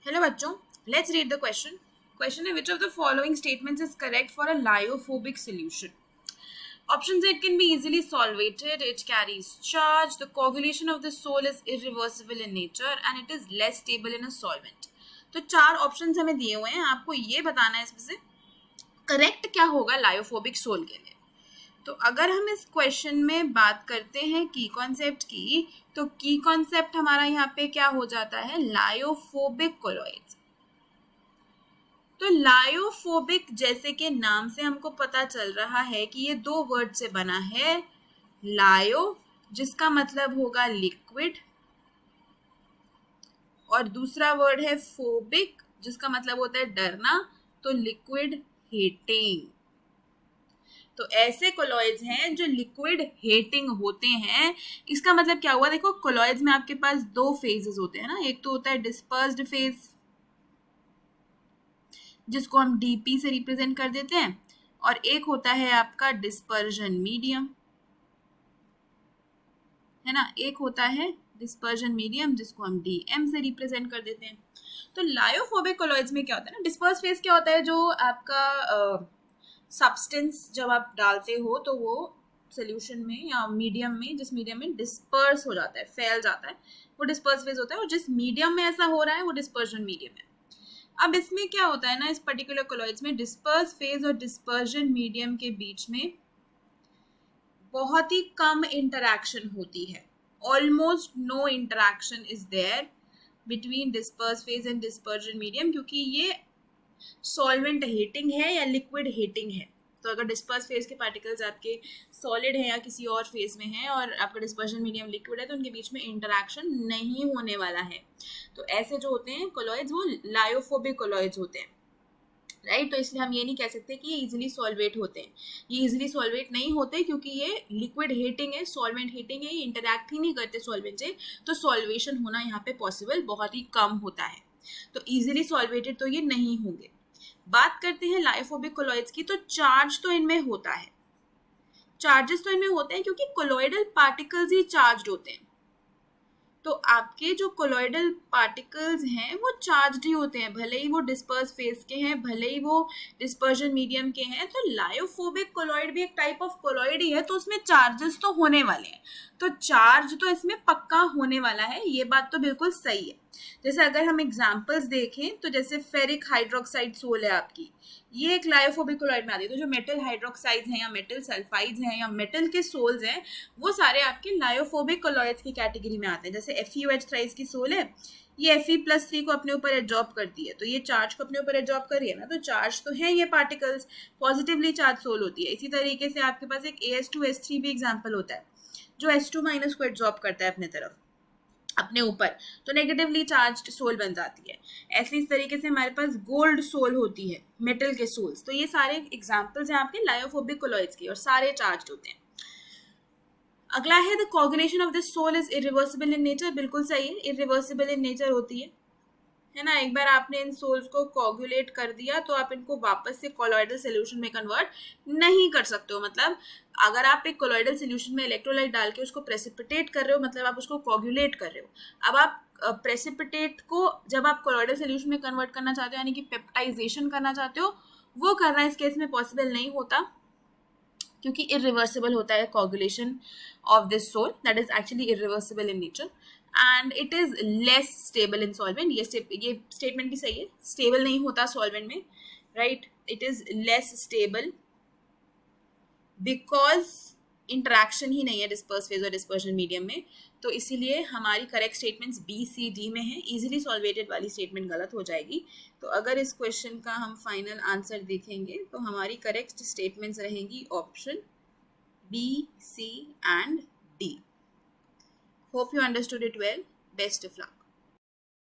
Hello बच्चों, let's read the question. Question है which of the following statements is correct for a lyophobic solution? Options A, it can be easily solvated, it carries charge, the coagulation of the soil is irreversible in nature and it is less stable in a solvent. तो चार options हमें दिए हुए हैं, आपको ये बताना है इसमें से करेक्ट क्या होगा लायोफोबिक सोल के लिए. तो अगर हम इस क्वेश्चन में बात करते हैं की कॉन्सेप्ट की, तो की कॉन्सेप्ट हमारा यहाँ पे क्या हो जाता है, लायोफोबिक कोलॉइड्स. तो लायोफोबिक जैसे कि नाम से हमको पता चल रहा है कि ये दो वर्ड से बना है. लायो जिसका मतलब होगा लिक्विड और दूसरा वर्ड है फोबिक जिसका मतलब होता है डरना, तो लिक्विड हेटिंग. तो ऐसे कोलॉइड्स हैं जो लिक्विड हेटिंग होते हैं. इसका मतलब क्या हुआ, देखो कोलॉइड्स में आपके पास दो फेजेस होते हैं ना. एक तो होता है डिस्पर्स्ड फेज जिसको हम डीपी से रिप्रेजेंट कर देते हैं, और एक होता है आपका डिस्पर्जन मीडियम, है ना. एक होता है डिस्पर्जन मीडियम जिसको हम डीएम से रिप्रेजेंट कर देते हैं. तो लायोफोबिक कोलॉइड्स में क्या होता है ना, डिस्पर्स फेज क्या होता है, जो आपका सब्सटेंस जब आप डालते हो तो वो सोल्यूशन में या मीडियम में, जिस मीडियम में डिस्पर्स हो जाता है, फैल जाता है, वो डिस्पर्स फेज होता है. और जिस मीडियम में ऐसा हो रहा है वो डिस्पर्जन मीडियम है. अब इसमें क्या होता है ना, इस पर्टिकुलर कोलॉइड्स में डिस्पर्स फेज और डिस्पर्जन मीडियम के बीच में बहुत ही कम इंटरैक्शन होती है. Almost no interaction is there between disperse phase and dispersion medium, क्योंकि ये सॉल्वेंट हीटिंग है या लिक्विड हीटिंग है. तो अगर डिस्पर्स फेज के पार्टिकल्स आपके सॉलिड है या किसी और फेज में है और आपका डिस्पर्जन मीडियम लिक्विड है, तो उनके बीच में इंटरैक्शन नहीं होने वाला है. तो ऐसे जो होते हैं कोलॉइड्स वो लायोफोबिक कोलॉइड्स होते हैं, राइट. तो इसलिए हम ये नहीं कह सकते कि ये इजीली सॉल्वेट होते हैं. ये इजीली सॉल्वेट नहीं होते क्योंकि ये लिक्विड हीटिंग है, सॉल्वेंट हीटिंग है, ये इंटरैक्ट ही नहीं करते सॉल्वेंट से. तो सॉल्वेशन होना यहाँ पे पॉसिबल बहुत ही कम होता है. तो इजीली सॉल्वेटेड तो ये नहीं होंगे. बात करते हैं लायोफोबिक कोलॉइड्स की, तो चार्ज तो इनमें होता है. चार्जेस तो इनमें होते हैं क्योंकि कोलॉइडल पार्टिकल्स ही चार्ज्ड होते हैं. तो आपके जो कोलॉइडल पार्टिकल्स हैं वो चार्ज्ड ही होते हैं, भले ही वो डिस्पर्स फेज के हैं, भले ही वो डिस्पर्जन मीडियम के हैं. तो लायोफोबिक कोलॉइड भी एक टाइप ऑफ कोलॉइड ही है, तो उसमें चार्जेस तो होने वाले हैं. तो चार्ज तो इसमें पक्का होने वाला है, ये बात तो बिल्कुल सही है. जैसे अगर हम एग्जांपल्स देखें तो जैसे फेरिक हाइड्रोक्साइड सोल है आपकी, ये एक लायोफोबिक कोलॉइड में आती है. तो जो मेटल हाइड्रोक्साइड्स हैं या मेटल सल्फाइड्स हैं या मेटल के सोल्स हैं, वो सारे आपके लायोफोबिक कोलॉइड्स की कैटेगरी में आते हैं. जैसे FeOH थ्राइस की सोल है, ये Fe+3 को अपने ऊपर एब्जॉर्ब करती है, तो ये चार्ज को अपने ऊपर एब्जॉर्ब कर रही है ना, तो चार्ज तो है, ये पार्टिकल्स पॉजिटिवली चार्ज सोल होती है. इसी तरीके से आपके पास एक AS2S3 भी एग्जाम्पल होता है जो H2- को एब्जॉर्ब करता है अपने तरफ, अपने ऊपर, तो नेगेटिवली चार्ज्ड सोल बन जाती है. ऐसे इस तरीके से हमारे पास गोल्ड सोल होती है, मेटल के सोल्स. तो ये सारे एग्जांपल्स हैं आपके लायोफोबिक कोलॉइड्स के और सारे चार्ज्ड होते हैं. अगला है the coagulation of this sol is irreversible in nature. बिल्कुल सही है, इरिवर्सिबल इन नेचर होती है ना. एक बार आपने इन सोल्स को कोगुलेट कर दिया तो आप इनको वापस से कोलॉइडल सोल्यूशन में कन्वर्ट नहीं कर सकते हो. मतलब अगर आप एक कोलॉइडल सोल्यूशन में इलेक्ट्रोलाइट डाल के उसको प्रेसिपिटेट कर रहे हो, मतलब आप उसको कोगुलेट कर रहे हो. अब आप प्रेसिपिटेट को जब आप कोलॉइडल सोल्यूशन में कन्वर्ट करना चाहते हो, यानी कि पेप्टाइजेशन करना चाहते हो, वो करना इस केस में पॉसिबल नहीं होता क्योंकि इरिवर्सिबल होता है coagulation of this sol, that is actually irreversible in nature. And it is less stable in solvent. ये स्टेटमेंट भी सही है, स्टेबल नहीं होता सॉल्वेंट में, right. It is less stable because interaction ही नहीं है डिस्पर्स फेज और डिस्पर्जन मीडियम में. तो इसीलिए हमारी correct statements B, C, D में है. इजीली सॉल्वेटेड वाली स्टेटमेंट गलत हो जाएगी. तो अगर इस क्वेश्चन का हम फाइनल आंसर देखेंगे तो हमारी करेक्ट स्टेटमेंट्स रहेंगी option B, C and D. Hope you understood it well. Best of luck.